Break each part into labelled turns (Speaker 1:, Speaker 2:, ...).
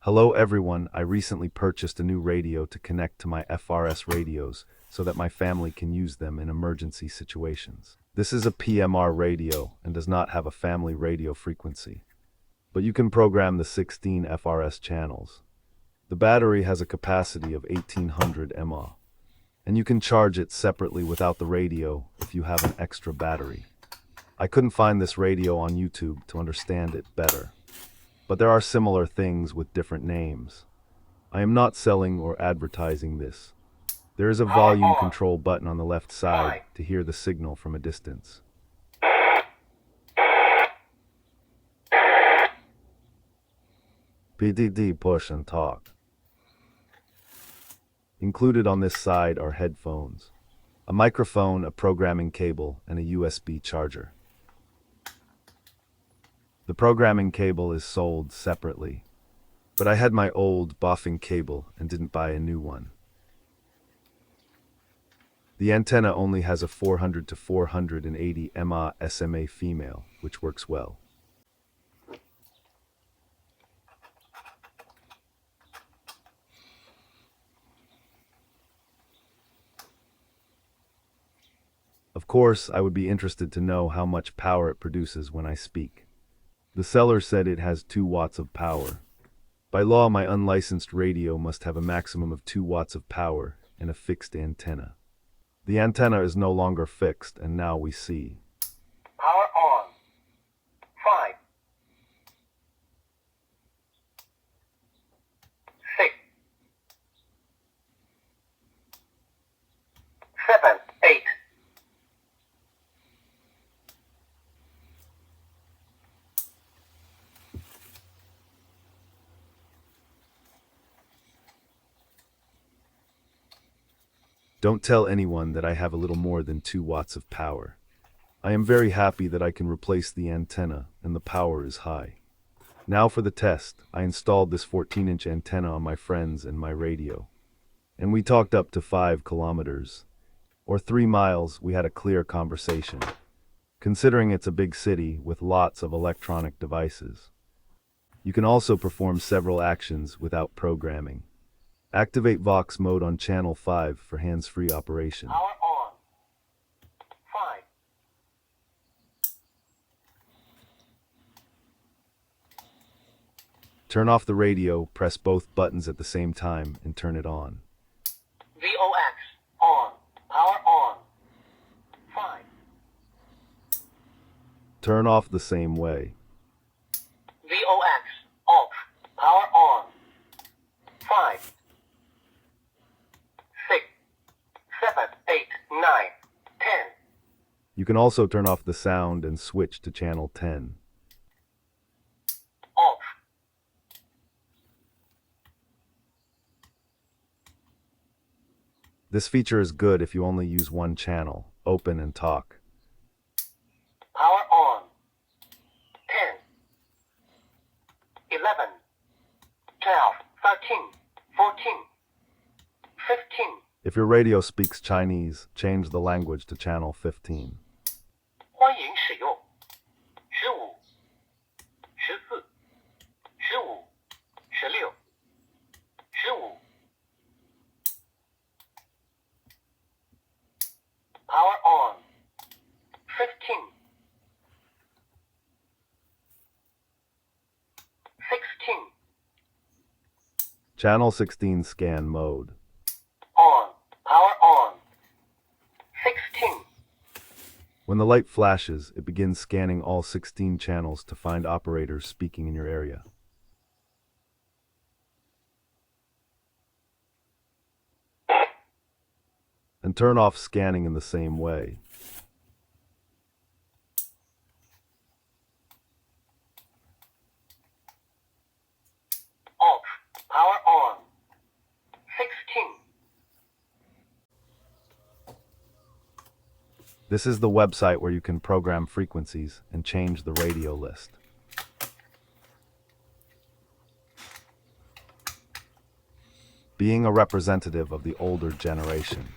Speaker 1: Hello everyone, I recently purchased a new radio to connect to my FRS radios so that my family can use them in emergency situations. This is a PMR radio and does not have a family radio frequency, but you can program the 16 FRS channels. The battery has a capacity of 1800 mAh, and you can charge it separately without the radio if you have an extra battery. I couldn't find this radio on YouTube to understand it better, but there are similar things with different names. I am not selling or advertising this. There is a volume control button on the left side to hear the signal from a distance. PDD push and talk. Included on this side are headphones, a microphone, a programming cable, and a USB charger. The programming cable is sold separately, but I had my old Bftech cable and didn't buy a new one. The antenna only has a 400 to 480 mAh SMA female, which works well. Of course, I would be interested to know how much power it produces when I speak. The seller said it has 2 watts of power. By law, my unlicensed radio must have a maximum of 2 watts of power and a fixed antenna. The antenna is no longer fixed, and now we see.
Speaker 2: Power on. 5, 6, 7, 8.
Speaker 1: Don't tell anyone that I have a little more than 2 watts of power. I am very happy that I can replace the antenna and the power is high. Now for the test, I installed this 14-inch antenna on my friends and my radio. And we talked up to 5 kilometers. Or 3 miles, we had a clear conversation. Considering it's a big city with lots of electronic devices. You can also perform several actions without programming. Activate Vox mode on channel 5 for hands-free operation.
Speaker 2: Power on. 5.
Speaker 1: Turn off the radio, press both buttons at the same time, and turn it on.
Speaker 2: VOX on. Power on. 5.
Speaker 1: Turn off the same way.
Speaker 2: VOX off. Power on. 5, 6, 7, 8, 9, 10.
Speaker 1: You can also turn off the sound and switch to channel 10.
Speaker 2: Off.
Speaker 1: This feature is good if you only use one channel, open and talk.
Speaker 2: Power on. 10, 11, 12, 13, 14, 15.
Speaker 1: If your radio speaks Chinese, change the language to channel 15.
Speaker 2: 欢迎使用。15、14、15、16、15。Power on. 15, 16.
Speaker 1: Channel 16 scan mode.
Speaker 2: On. Power on. 16.
Speaker 1: When the light flashes, it begins scanning all 16 channels to find operators speaking in your area. And turn off scanning in the same way.
Speaker 2: Off. Power on. 16.
Speaker 1: This is the website where you can program frequencies and change the radio list. Being a representative of the older generation,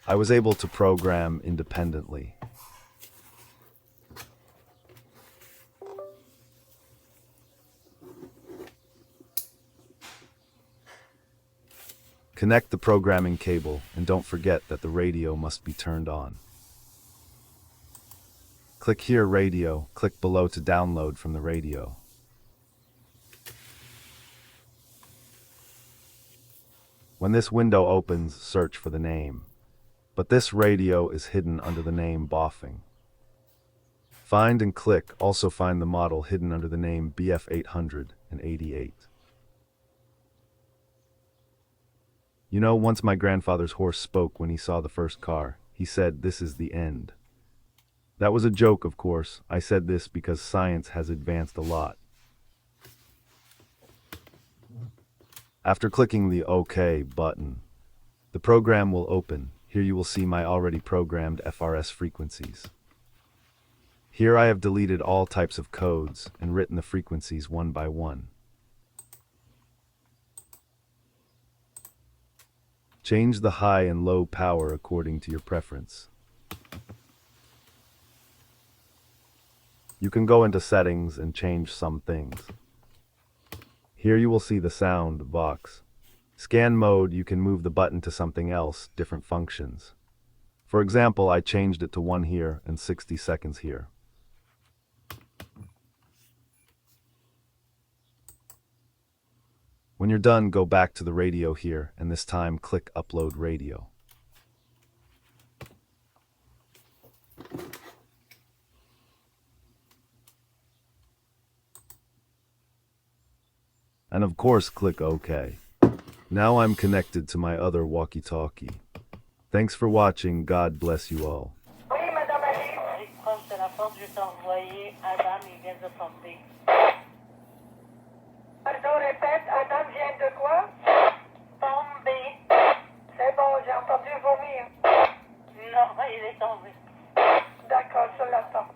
Speaker 1: I was able to program independently. Connect the programming cable and don't forget that the radio must be turned on. Click here radio, click below to download from the radio. When this window opens, search for the name. But this radio is hidden under the name Bftech. Find and click, also find the model hidden under the name BF-888. You know, once my grandfather's horse spoke when he saw the first car. He said, "This is the end." That was a joke, of course. I said this because science has advanced a lot. After clicking the OK button, the program will open. Here you will see my already programmed FRS frequencies. Here I have deleted all types of codes and written the frequencies one by one. Change the high and low power according to your preference. You can go into settings and change some things. Here you will see the sound box. Scan mode, you can move the button to something else, different functions. For example, I changed it to 1 here and 60 seconds here. When you're done, go back to the radio here, and this time click Upload Radio. And of course, click OK. Now I'm connected to my other walkie-talkie. Thanks for watching. God bless you all.
Speaker 2: Oui, Madame Alice. Proche de la porte, je t'ai envoyé. Adam, il vient de tomber. Pardon, répète, Adam vient de quoi? Tomber. C'est bon, j'ai entendu vomir. Non, il est tombé. D'accord, je l'attends.